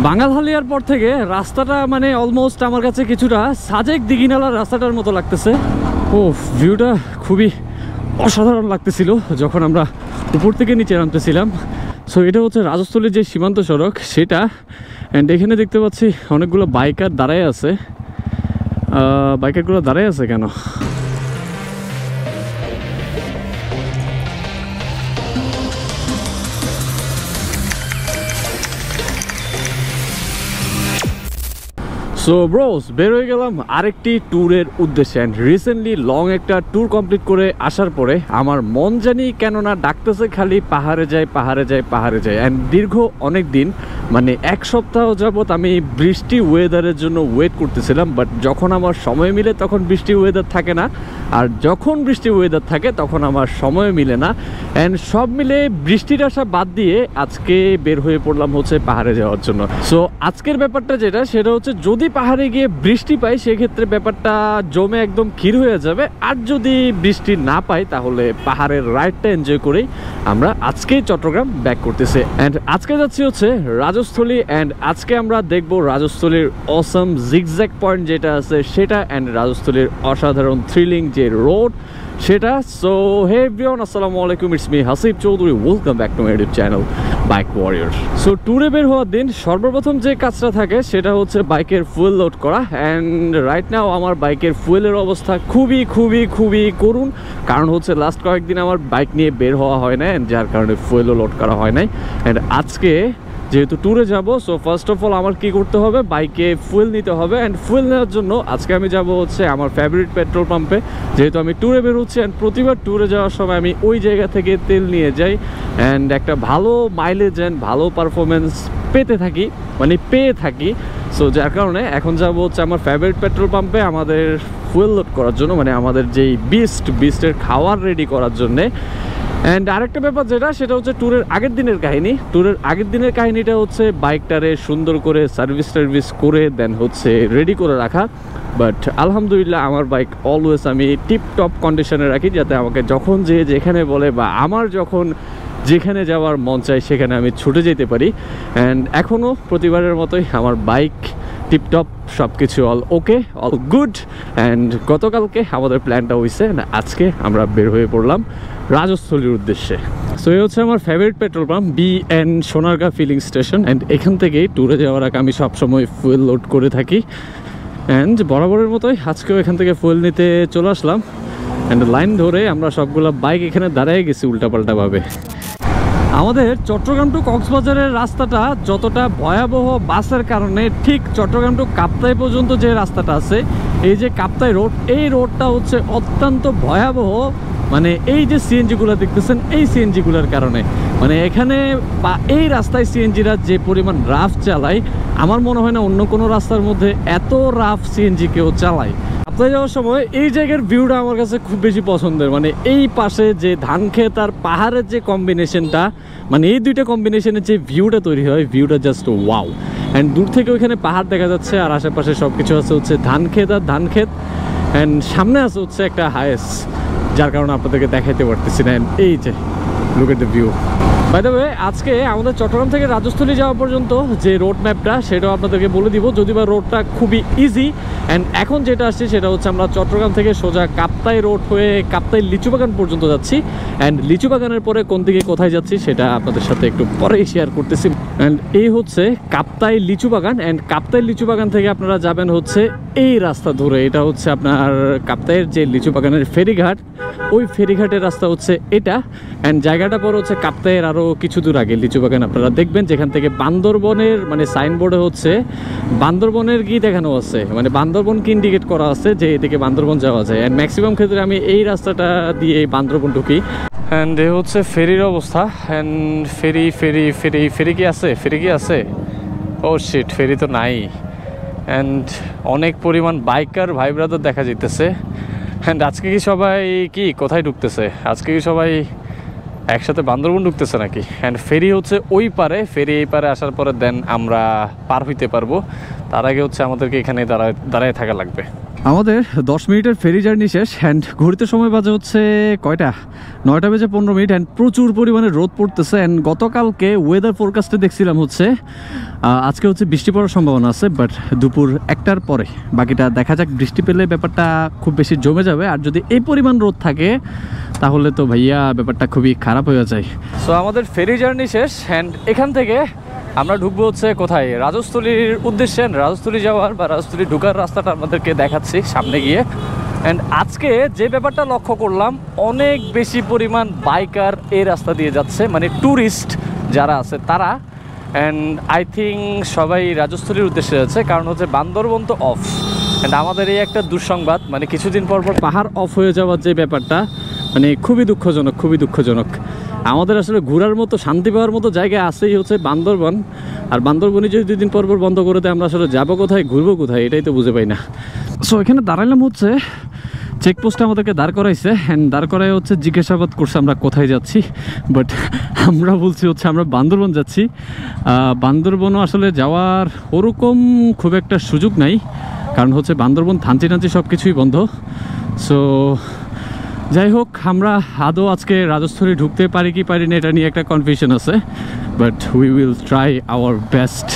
বাঙালহালিয়ার পর থেকে রাস্তাটা মানে অলমোস্ট আমার কাছে কিছুটা সাজেক দিঘিনালার রাস্তাটার মতো লাগতেছে। ও ভিউটা খুবই অসাধারণ লাগতেছিল যখন আমরা উপর থেকে নিচে নামতেছিলাম। সো এটা হচ্ছে রাজস্থলীর যে সীমান্ত সড়ক সেটা। অ্যান্ড এখানে দেখতে পাচ্ছি অনেকগুলো বাইকার দাঁড়ায় আছে। বাইকারগুলো দাঁড়ায় আছে কেন? সো ব্রোস, বের হয়ে গেলাম আরেকটি ট্যুরের উদ্দেশ্যে। অ্যান্ড রিসেন্টলি লং একটা ট্যুর কমপ্লিট করে আসার পরে আমার মন জানি কেননা ডাকতেছে খালি পাহাড়ে যাই পাহাড়ে যাই পাহাড়ে যাই। অ্যান্ড দীর্ঘ অনেক দিন মানে এক সপ্তাহ যাবৎ আমি বৃষ্টি ওয়েদারের জন্য ওয়েট করতেছিলাম। বাট যখন আমার সময় মিলে তখন বৃষ্টি ওয়েদার থাকে না, আর যখন বৃষ্টি ওয়েদার থাকে তখন আমার সময় মিলে না। অ্যান্ড সব মিলে বৃষ্টির আসা বাদ দিয়ে আজকে বের হয়ে পড়লাম হচ্ছে পাহাড়ে যাওয়ার জন্য। সো আজকের ব্যাপারটা যেটা সেটা হচ্ছে যদি পাহাড়ে গিয়ে বৃষ্টি পাই সেক্ষেত্রে ব্যাপারটা জমে একদম ক্ষীর হয়ে যাবে। আর যদি বৃষ্টি না পাই তাহলে পাহাড়ের রাইডটা এনজয় করেই আমরা আজকেই চট্টগ্রাম ব্যাক করতেছি। অ্যান্ড আজকে যাচ্ছি হচ্ছে রাজস্থলী। অ্যান্ড আজকে আমরা দেখবো রাজস্থলীর অসাম জিগজ্যাগ পয়েন্ট যেটা আছে সেটা, অ্যান্ড রাজস্থলীর অসাধারণ থ্রিলিং যে রোড সেটা। সো হে এভরিওয়ান, আসসালামু আলাইকুম, it's me Hasib Chowdhury, welcome back to my YouTube channel bike warrior. So ট্যুরে বের হওয়ার দিন সর্বপ্রথম যে কাজটা থাকে সেটা হচ্ছে বাইকের ফুয়েল লোড করা। অ্যান্ড রাইট নাও আমার বাইকের ফুয়েলের অবস্থা খুবই খুবই খুবই করুণ, কারণ হচ্ছে লাস্ট কয়েকদিন আমার বাইক নিয়ে বের হওয়া হয় না, যার কারণে ফুয়েলও লোড করা হয় নাই। অ্যান্ড আজকে যেহেতু ট্যুরে যাব, সো ফার্স্ট অফ অল আমার কি করতে হবে, বাইকে ফুয়েল নিতে হবে। অ্যান্ড ফুয়েল নেওয়ার জন্য আজকে আমি যাব হচ্ছে আমার ফেভারিট পেট্রোল পাম্পে, যেহেতু আমি ট্যুরে বেরোচ্ছি। অ্যান্ড প্রতিবার ট্যুরে যাওয়ার সময় আমি ওই জায়গা থেকে তেল নিয়ে যাই অ্যান্ড একটা ভালো মাইলেজ অ্যান্ড ভালো পারফরমেন্স পেয়ে থাকি। সো যার কারণে এখন যাব হচ্ছে আমার ফেভারিট পেট্রোল পাম্পে আমাদের ফুয়েল লোড করার জন্য, মানে আমাদের যেই বিস্টের খাওয়ার রেডি করার জন্যে। অ্যান্ড আরেকটা ব্যাপার যেটা সেটা হচ্ছে ট্যুরের আগের দিনের কাহিনী। ট্যুরের আগের দিনের কাহিনীটা হচ্ছে বাইকটারে সুন্দর করে সার্ভিস করে দেন হচ্ছে রেডি করে রাখা। বাট আলহামদুলিল্লাহ আমার বাইক অলওয়েজ আমি টিপটপ কন্ডিশনে রাখি, যাতে আমাকে যখন যেখানে বলে বা আমার যখন যেখানে যাওয়ার মন চায় সেখানে আমি ছুটে যেতে পারি। অ্যান্ড এখনও প্রতিবারের মতোই আমার বাইক টিপটপ, সব কিছু all okay, all good. And গতকালকে আমাদের প্ল্যানটা হয়েছে আজকে আমরা বের হয়ে পড়লাম রাজস্থলীর উদ্দেশ্যে। সো এই হচ্ছে আমার favourite petrol pump BN Sonargaon filling station. And এখান থেকেই ট্যুরে যাওয়ার আগে আমি সবসময় ফুয়েল লোড করে থাকি। অ্যান্ড বরাবরের মতোই আজকেও এখান থেকে ফুয়েল নিতে চলে আসলাম। অ্যান্ড লাইন ধরে আমরা সবগুলো বাইক এখানে দাঁড়িয়ে গেছি উল্টাপাল্টাভাবে। আমাদের চট্টগ্রাম টু কক্সবাজারের রাস্তাটা যতটা ভয়াবহ বাসের কারণে, ঠিক চট্টগ্রাম টু কাপ্তাই পর্যন্ত যে রাস্তাটা আছে, এই যে কাপ্তাই রোড, এই রোডটা হচ্ছে অত্যন্ত ভয়াবহ। মানে এই যে সিএনজিগুলো দেখতেছেন, এই সিএনজিগুলোর কারণে মানে এখানে বা এই রাস্তায় সিএনজিরা যে পরিমাণ রাফ চালায়, আমার মনে হয় না অন্য কোনো রাস্তার মধ্যে এত রাফ সিএনজি কেউ চালায়। কাপ্তাই যাওয়ার সময় এই জায়গার ভিউটা আমার কাছে খুব বেশি পছন্দের। মানে এই পাশে যে ধান ক্ষেত আর পাহাড়ের যে কম্বিনেশনটা, মানে এই দুইটা কম্বিনেশনের যে ভিউটা তৈরি হয়, ভিউটা জাস্ট ওয়াও। অ্যান্ড দূর থেকে ওইখানে পাহাড় দেখা যাচ্ছে আর আশেপাশে সব কিছু আছে হচ্ছে ধান ক্ষেত আর ধান ক্ষেত। অ্যান্ড সামনে আছে হচ্ছে একটা হাইস, যার কারণে আপনাদেরকে দেখাইতে পারতেছি না। এই যে look at the view. By the way, আজকে আমাদের চট্টগ্রাম থেকে রাজস্থলী যাওয়া পর্যন্ত যে রোড ম্যাপটা সেটাও আপনাদেরকে বলে দিব, যদিও বা রোডটা খুবই ইজি। অ্যান্ড এখন যেটা আসছে সেটা হচ্ছে আমরা চট্টগ্রাম থেকে সোজা কাপ্তাই রোড হয়ে কাপ্তাই লিচুবাগান পর্যন্ত যাচ্ছি। অ্যান্ড লিচুবাগানের পরে কোন দিকে কোথায় যাচ্ছি সেটা আপনাদের সাথে একটু পরেই শেয়ার করতেছি। অ্যান্ড এই হচ্ছে কাপ্তাই লিচুবাগান। অ্যান্ড কাপ্তাই লিচুবাগান থেকে আপনারা যাবেন হচ্ছে এই রাস্তা ধরে। এটা হচ্ছে আপনার কাপ্তাইয়ের যে লিচুবাগানের ফেরিঘাট, ওই ফেরিঘাটের রাস্তা হচ্ছে এটা। অ্যান্ড জায়গাটা পর হচ্ছে কাপ্তাইয়ের আরও কিছু দূর আগে লিচুবাগান আপনারা দেখবেন, যেখান থেকে বান্দরবনের মানে সাইনবোর্ডে হচ্ছে বান্দরবনের কি দেখানো আছে, মানে বান্দরবনকে ইন্ডিকেট করা আছে যে এদিকে বান্দরবন যাওয়া যায়। অ্যান্ড ম্যাক্সিমাম ক্ষেত্রে আমি এই রাস্তাটা দিয়ে বান্দরবন ঢুকি। অ্যান্ড এ হচ্ছে ফেরির অবস্থা। অ্যান্ড ফেরি কি আছে? ও শিট, ফেরি তো নাই। অ্যান্ড অনেক পরিমাণ বাইকার ভাই ব্রাদার দেখা যেতেছে। অ্যান্ড আজকে কি সবাই কোথায় ঢুকতেছে? আজকে কি সবাই একসাথে বান্দরবন ঢুকতেছে নাকি? অ্যান্ড ফেরি হচ্ছে ওই পারে, ফেরি এই পারে আসার পরে দেন আমরা পার হইতে পারবো। তার আগে হচ্ছে আমাদেরকে এখানে দাঁড়ায় থাকা লাগবে। আমাদের 10 মিনিটের ফেরি জার্নি শেষ। অ্যান্ড ঘড়িতে সময় বাজে হচ্ছে কয়টা, 9টা বেজে 15 মিনিট। অ্যান্ড প্রচুর পরিমাণে রোদ পড়তেছে। অ্যান্ড গতকালকে ওয়েদার ফোরকাস্টে দেখছিলাম হচ্ছে আজকে হচ্ছে বৃষ্টি পড়ার সম্ভাবনা আছে, বাট দুপুর 1টার পরে বাকিটা দেখা যাক। বৃষ্টি পেলে ব্যাপারটা খুব বেশি জমে যাবে, আর যদি এই পরিমাণ রোদ থাকে তাহলে তো ভাইয়া ব্যাপারটা খুবই খারাপ হয়ে যায়। সো আমাদের ফেরি জার্নি শেষ, অ্যান্ড এখান থেকে আমরা ঢুকবো হচ্ছে কোথায়, রাজস্থলীর উদ্দেশ্যে। রাজস্থলী যাওয়ার বা রাজস্থলী ঢুকার রাস্তাটা আমাদেরকে দেখাচ্ছি সামনে গিয়ে। অ্যান্ড আজকে যে ব্যাপারটা লক্ষ্য করলাম, অনেক বেশি পরিমাণ বাইকার এই রাস্তা দিয়ে যাচ্ছে, মানে ট্যুরিস্ট যারা আছে তারা। অ্যান্ড আই থিঙ্ক সবাই রাজস্থলীর উদ্দেশ্যে যাচ্ছে, কারণ হচ্ছে বান্দরবন তো অফ। অ্যান্ড আমাদের এই একটা দুঃসংবাদ, মানে কিছুদিন পর পর পাহাড় অফ হয়ে যাওয়ার যে ব্যাপারটা, মানে খুবই দুঃখজনক, খুবই দুঃখজনক। আমাদের আসলে ঘোরার মতো, শান্তি পাওয়ার মতো জায়গা আছেই হচ্ছে বান্দরবন, আর বান্দরবনই যদি 2 দিন পর পর বন্ধ করে দেয়, আমরা আসলে যাবো কোথায়, ঘুরবো কোথায়, এটাই তো বুঝে পাই না। সো এখানে দাঁড়াইলাম হচ্ছে, চেকপোস্টে আমাদেরকে দাঁড় করাইছে, অ্যান্ড দাঁড় করাই হচ্ছে জিজ্ঞাসাবাদ করছে আমরা কোথায় যাচ্ছি। বাট আমরা বলছি হচ্ছে আমরা বান্দরবন যাচ্ছি। বান্দরবনও আসলে যাওয়ার ওরকম খুব একটা সুযোগ নাই, কারণ হচ্ছে বান্দরবন থানচি টানচি সব কিছুই বন্ধ। সো যাই হোক, আমরা আদৌ আজকে রাজস্থলী ঢুকতে পারি কি পারি না এটা নিয়ে একটা কনফিউশন আছে, but we will try our best.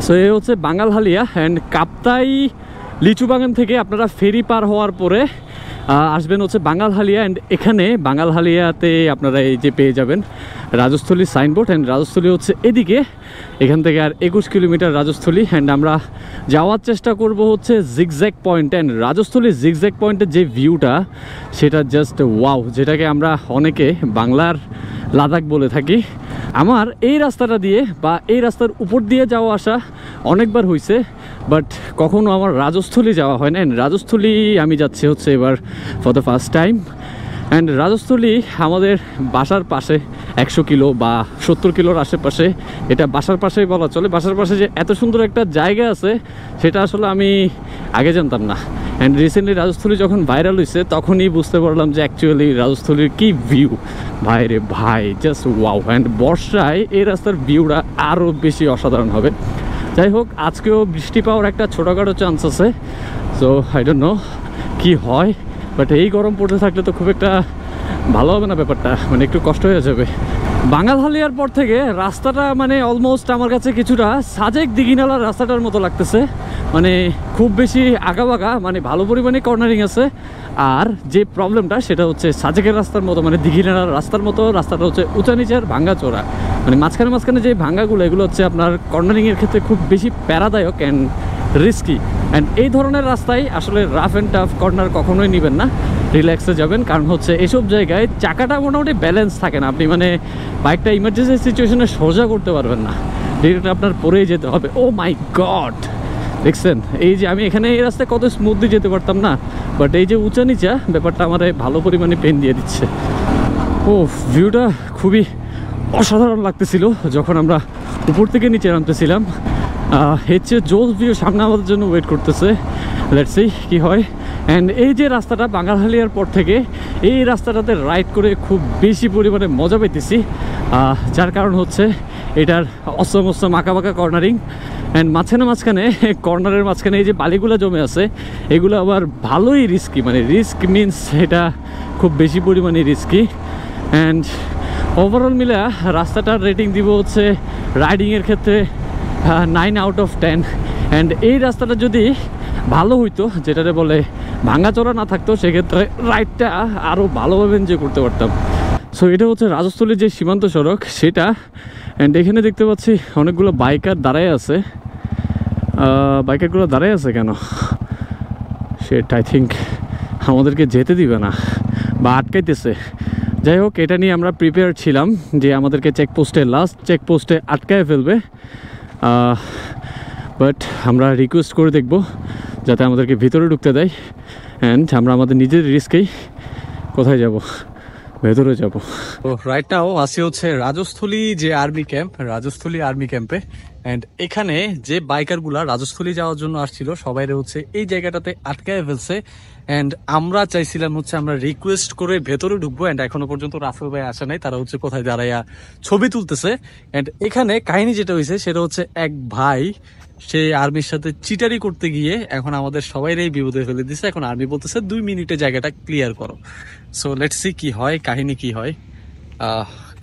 So এই হচ্ছে বাঙালহালিয়া, অ্যান্ড কাপ্তাই লিচু বাগান থেকে আপনারা ফেরি পার হওয়ার পরে আসবেন হচ্ছে বাঙালহালিয়া। অ্যান্ড এখানে বাঙালহালিয়াতে আপনারা এই যে পেয়ে যাবেন রাজস্থলী সাইনবোর্ড। অ্যান্ড রাজস্থলী হচ্ছে এদিকে, এখান থেকে আর 21 কিলোমিটার রাজস্থলী। অ্যান্ড আমরা যাওয়ার চেষ্টা করব হচ্ছে zigzag point. And Rajasthali zigzag পয়েন্টের যে ভিউটা, সেটা জাস্ট ওয়াও, যেটাকে আমরা অনেকে বাংলার লাদাখ বলে থাকি। আমার এই রাস্তাটা দিয়ে বা এই রাস্তার উপর দিয়ে যাওয়া আসা অনেকবার হয়েছে, বাট কখনো আমার রাজস্থলী যাওয়া হয় না। রাজস্থলী আমি যাচ্ছি হচ্ছে এবার for the first time. And Rajasthali আমাদের বাসার পাশে 100 কিলো বা 70 কিলোর আশেপাশে, এটা বাসার পাশেই বলা চলে। বাসার পাশে যে এত সুন্দর একটা জায়গা আছে, সেটা আসলে আমি আগে জানতাম না। অ্যান্ড রিসেন্টলি রাজস্থলী যখন ভাইরাল হয়েছে, তখনই বুঝতে পারলাম যে অ্যাকচুয়ালি রাজস্থলীর কী ভিউ, ভাই রে ভাই, জাস্ট ওয়াও। অ্যান্ড বর্ষায় এই রাস্তার ভিউটা আরও বেশি অসাধারণ হবে। যাই হোক, আজকেও বৃষ্টি পাওয়ার একটা ছোটোখাটো চান্স আছে। সো আই ডোন্ট নো কী হয়, বাট এই গরম পড়তে থাকলে তো খুব একটা ভালো হবে না ব্যাপারটা, মানে একটু কষ্ট হয়ে যাবে। বাঙালহালিয়ার পর থেকে রাস্তাটা মানে অলমোস্ট আমার কাছে কিছুটা সাজেক দিঘিনালার রাস্তাটার মতো লাগতেছে, মানে খুব বেশি আঁকাবাঁকা, মানে ভালো পরিমাণে কর্নারিং আছে। আর যে প্রবলেমটা সেটা হচ্ছে সাজেকের রাস্তার মতো, মানে দিঘিনালার রাস্তার মতো রাস্তাটা হচ্ছে উঁচা নিচের ভাঙ্গা চোরা, মানে মাঝখানে মাঝখানে যে ভাঙ্গাগুলো, এগুলো হচ্ছে আপনার কর্নারিংয়ের ক্ষেত্রে খুব বেশি প্যারাদায়ক অ্যান্ড রিস্কি। অ্যান্ড এই ধরনের রাস্তায় আসলে রাফ অ্যান্ড টাফ কর্নার কখনোই নেবেন না, রিল্যাক্সে যাবেন। কারণ হচ্ছে এসব জায়গায় চাকাটা মোটামুটি ব্যালেন্স থাকে না, আপনি মানে বাইকটা ইমার্জেন্সি সিচুয়েশনে সোজা করতে পারবেন না, ডিরেক্ট আপনার পরেই যেতে হবে। ও মাই গড, দেখছেন এই যে আমি এখানে এই রাস্তায় কত স্মুথলি যেতে পারতাম না, বাট এই যে উঁচা নিচা ব্যাপারটা আমার ভালো পরিমাণে পেন দিয়ে দিচ্ছে। ও ভিউটা খুবই অসাধারণ লাগতেছিল যখন আমরা উপর থেকে নিচে নামতেছিলাম। এর চেয়ে জোস ভিউ সামনে আমাদের জন্য ওয়েট করতেছে, লেটস সি কি হয়। অ্যান্ড এই যে রাস্তাটা বাঙালহালিয়ার পর থেকে, এই রাস্তাটাতে রাইড করে খুব বেশি পরিমাণে মজা পেতেছি, যার কারণ হচ্ছে এটার অসম অসম আঁকা বাঁকা কর্নারিং। অ্যান্ড মাঝখানে কর্নারের মাঝখানে এই যে বালিগুলো জমে আছে, এগুলো আবার ভালোই রিস্কি, মানে রিস্ক মিনস এটা খুব বেশি পরিমাণে রিস্কি। অ্যান্ড ওভারঅল মিলে রাস্তাটার রেটিং দিব হচ্ছে রাইডিংয়ের ক্ষেত্রে 9 আউট অফ 10। অ্যান্ড এই রাস্তাটা যদি ভালো হইতো, যেটাতে বলে ভাঙাচোরা না থাকতো, সেক্ষেত্রে রাইডটা আরও ভালোভাবে এনজয় করতে পারতাম। সো এটা হচ্ছে রাজস্থলীর যে সীমান্ত সড়ক সেটা। অ্যান্ড এখানে দেখতে পাচ্ছি অনেকগুলো বাইকার দাঁড়ায় আছে। বাইকারগুলো দাঁড়ায় আছে কেন, সেটা আই থিঙ্ক আমাদেরকে যেতে দিবে না বা আটকাইতেছে। যাই হোক, এটা নিয়ে আমরা প্রিপেয়ার ছিলাম যে আমাদেরকে চেকপোস্টে, লাস্ট চেকপোস্টে আটকায় ফেলবে। বাট আমরা রিকোয়েস্ট করে দেখব যাতে আমাদেরকে ভিতরে ঢুকতে দেয়। অ্যান্ড আমরা আমাদের নিজের রিস্কেই কোথায় যাব, ভেতরে যাব। তো রাইট নাও আসি হচ্ছে রাজস্থলী যে আর্মি ক্যাম্প, রাজস্থলী আর্মি ক্যাম্পে। অ্যান্ড এখানে যে বাইকারগুলা রাজস্থলী যাওয়ার জন্য আসছিল, সবাই হচ্ছে এই জায়গাটাতে আটকায় ফেলছে। অ্যান্ড আমরা চাইছিলাম হচ্ছে আমরা রিকোয়েস্ট করে ভেতরে ঢুকবো। অ্যান্ড এখনো পর্যন্ত রাসেল ভাই আসে নাই, তারা হচ্ছে কোথায় দাঁড়াইয়া ছবি তুলতেছে। অ্যান্ড এখানে কাহিনী যেটা হয়েছে সেটা হচ্ছে এক ভাই সে আর্মির সাথে চিটারি করতে গিয়ে এখন আমাদের সবাইরই বিপদে ফেলে দিচ্ছে। এখন আর্মি বলতেছে 2 মিনিটে জায়গাটা ক্লিয়ার করো। সো লেটস সি কি হয়, কাহিনী কি হয়,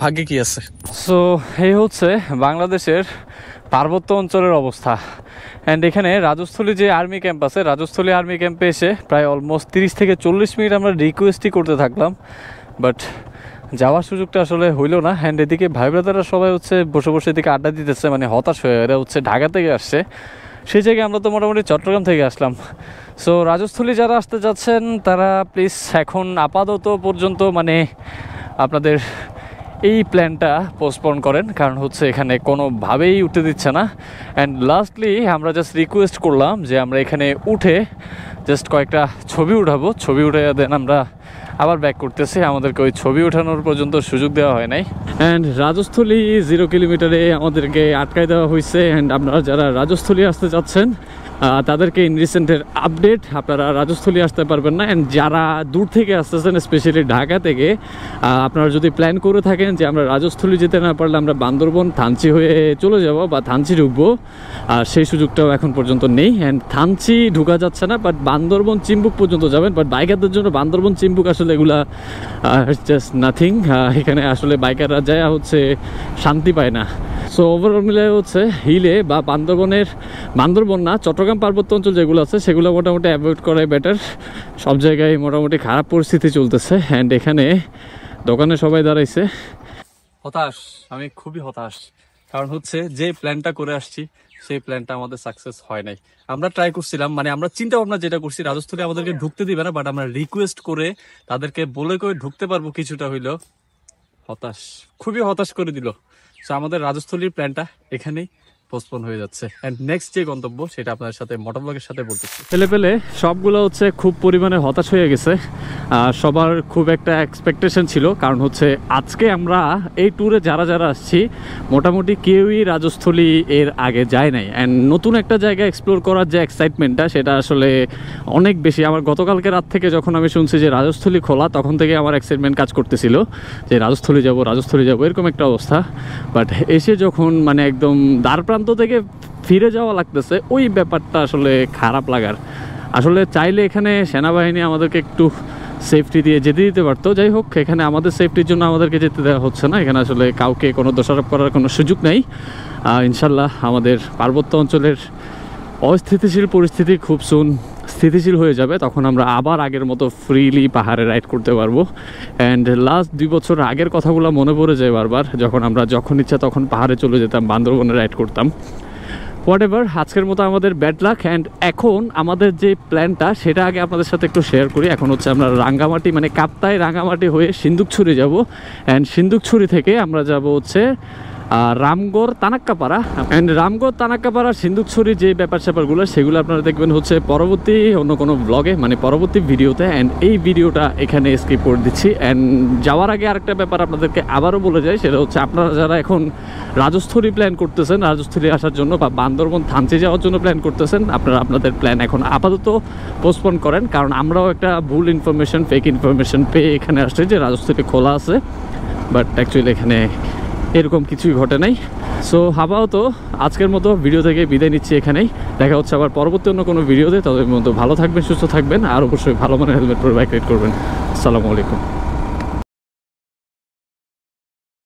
ভাগ্যে কি আছে। সো এই হচ্ছে বাংলাদেশের পার্বত্য অঞ্চলের অবস্থা। অ্যান্ড এখানে রাজস্থলী যে আর্মি ক্যাম্প আছে, রাজস্থলী আর্মি ক্যাম্পে এসে প্রায় অলমোস্ট 30 থেকে 40 মিনিট আমরা রিকোয়েস্টই করতে থাকলাম, বাট যাওয়ার সুযোগটা আসলে হইলো না। অ্যান্ড এদিকে ভাই ব্রাদাররা সবাই হচ্ছে বসে বসে এদিকে আড্ডা দিতেছে, মানে হতাশ হয়ে, এরা হচ্ছে ঢাকা থেকে আসছে, সেই জায়গায় আমরা তো মোটামুটি চট্টগ্রাম থেকে আসলাম। সো রাজস্থলী যারা আসতে যাচ্ছেন তারা প্লিজ এখন আপাতত পর্যন্ত মানে আপনাদের এই প্ল্যানটা পোস্টপোন করেন, কারণ হচ্ছে এখানে কোনোভাবেই উঠতে দিচ্ছে না। অ্যান্ড লাস্টলি আমরা জাস্ট রিকোয়েস্ট করলাম যে আমরা এখানে উঠে জাস্ট কয়েকটা ছবি উঠাবো, ছবি উঠে দেন আমরা আবার ব্যাক করতেছি। আমাদেরকে ওই ছবি ওঠানোর পর্যন্ত সুযোগ দেওয়া হয় নাই। অ্যান্ড রাজস্থলী 0 কিলোমিটারে আমাদেরকে আটকায় দেওয়া হয়েছে। অ্যান্ড আপনারা যারা রাজস্থলী আসতে চাচ্ছেন তাদেরকে ইন রিসেন্টের আপডেট, আপনারা রাজস্থলী আসতে পারবেন না। অ্যান্ড যারা দূর থেকে আসতেছেন স্পেশালি ঢাকা থেকে, আপনারা যদি প্ল্যান করে থাকেন যে আমরা রাজস্থলী যেতে না পারলে আমরা বান্দরবন থানচি হয়ে চলে যাব বা থানচি ঢুকবো, সেই সুযোগটাও এখন পর্যন্ত নেই। অ্যান্ড থানচি ঢুকা যাচ্ছে না, বাট বান্দরবন চিম্বুক পর্যন্ত যাবেন। বাট বাইকারদের জন্য বান্দরবন চিম্বুক আসলে এগুলা জাস্ট নাথিং। এখানে আসলে বাইকাররা যায় হচ্ছে শান্তি পায় না। সো ওভারঅল মিলে হচ্ছে হিলে বা বান্দরবন না, চট্টগ্রাম পার্বত্য অঞ্চল যেগুলো আছে সেগুলো মোটামুটি অ্যাভয়েড করাই বেটার। সব জায়গায় মোটামুটি খারাপ পরিস্থিতি চলতেছে। অ্যান্ড এখানে দোকানে সবাই দাঁড়াইছে। হতাশ, আমি খুবই হতাশ, কারণ হচ্ছে যে প্ল্যানটা করে আসছি সেই প্ল্যানটা আমাদের সাকসেস হয় নাই। আমরা ট্রাই করছিলাম, মানে আমরা চিন্তা ভাবনা যেটা করছি রাজস্থলী আমাদেরকে ঢুকতে দিবে না, বাট আমরা রিকোয়েস্ট করে তাদেরকে বলে করে ঢুকতে পারবো কিছুটা হইলো। হতাশ, খুবই হতাশ করে দিল। সো আমাদের রাজস্থলীর প্ল্যানটা এখানেই পোস্টপোন হয়ে যাচ্ছে। অ্যান্ড নেক্সট যে গন্তব্য সেটা আপনাদের সাথে মোটরব্লগের সাথে বলতেছি। পেলে সবগুলো হচ্ছে খুব পরিমাণে হতাশ হয়ে গেছে। সবার খুব একটা এক্সপেকটেশন ছিল, কারণ হচ্ছে আজকে আমরা এই ট্যুরে যারা যারা আসছি মোটামুটি কেউই রাজস্থলী এর আগে যায় নাই। অ্যান্ড নতুন একটা জায়গা এক্সপ্লোর করার যে এক্সাইটমেন্টটা সেটা আসলে অনেক বেশি। আমার গতকালকে রাত থেকে যখন আমি শুনছি যে রাজস্থলী খোলা, তখন থেকে আমার এক্সাইটমেন্ট কাজ করতেছিল যে রাজস্থলী যাব এরকম একটা অবস্থা। বাট এসে যখন মানে একদম দ্বার প্রান্ত থেকে ফিরে যাওয়া লাগতেছে, ওই ব্যাপারটা আসলে খারাপ লাগার। আসলে চাইলে এখানে সেনাবাহিনী আমাদেরকে একটু সেফটি দিয়ে যেতে দিতে পারতো। যাই হোক, এখানে আমাদের সেফটির জন্য আমাদেরকে যেতে দেওয়া হচ্ছে না। এখানে আসলে কাউকে কোনো দোষারোপ করার কোনো সুযোগ নেই। ইনশাল্লাহ আমাদের পার্বত্য অঞ্চলের অস্থিতিশীল পরিস্থিতি খুব সুন স্থিতিশীল হয়ে যাবে, তখন আমরা আবার আগের মতো ফ্রিলি পাহাড়ে রাইড করতে পারবো। অ্যান্ড লাস্ট 2 বছর আগের কথাগুলো মনে পড়ে যায় বারবার, যখন আমরা যখন ইচ্ছা তখন পাহাড়ে চলে যেতাম, বান্দরবনে রাইড করতাম। হোয়াটএভার, আজকের মতো আমাদের ব্যাড লাক। অ্যান্ড এখন আমাদের যে প্ল্যানটা সেটা আগে আপনাদের সাথে একটু শেয়ার করি। এখন হচ্ছে আমরা রাঙ্গামাটি মানে কাপ্তাই রাঙ্গামাটি হয়ে সিন্দুকছড়ি যাব। অ্যান্ড সিন্দুকছড়ি থেকে আমরা যাব হচ্ছে রামগড় তানাক্কাপাড়া। অ্যান্ড রামগড় তানাক্কাপাড়া সিন্দুকছড়ি যে ব্যাপার স্যাপারগুলো সেগুলো আপনারা দেখবেন হচ্ছে পরবর্তী অন্য কোনো ব্লগে, মানে পরবর্তী ভিডিওতে। অ্যান্ড এই ভিডিওটা এখানে স্কিপ করে দিচ্ছি। অ্যান্ড যাওয়ার আগে আরেকটা ব্যাপার আপনাদেরকে আবারও বলে যাই, সেটা হচ্ছে আপনারা যারা এখন রাজস্থলী প্ল্যান করতেছেন, রাজস্থলী আসার জন্য বা বান্দরবন থানচি যাওয়ার জন্য প্ল্যান করতেছেন, আপনারা আপনাদের প্ল্যান এখন আপাতত পোস্টপোন করেন। কারণ আমরাও একটা ভুল ইনফরমেশন, ফেক ইনফরমেশন পেয়ে এখানে আসছে যে রাজস্থলী খোলা আছে, বাট অ্যাকচুয়ালি এখানে এরকম কিছুই ঘটে নাই। সো আপাতত আজকের মতো ভিডিও থেকে বিদায় নিচ্ছি এখানেই। দেখা হচ্ছে আবার পরবর্তী অন্য কোনো ভিডিওতে। তবে মতো ভালো থাকবেন, সুস্থ থাকবেন, আর অবশ্যই ভালো মানের হেলমেট পরে বাইক রাইড করবেন। আসসালামু আলাইকুম।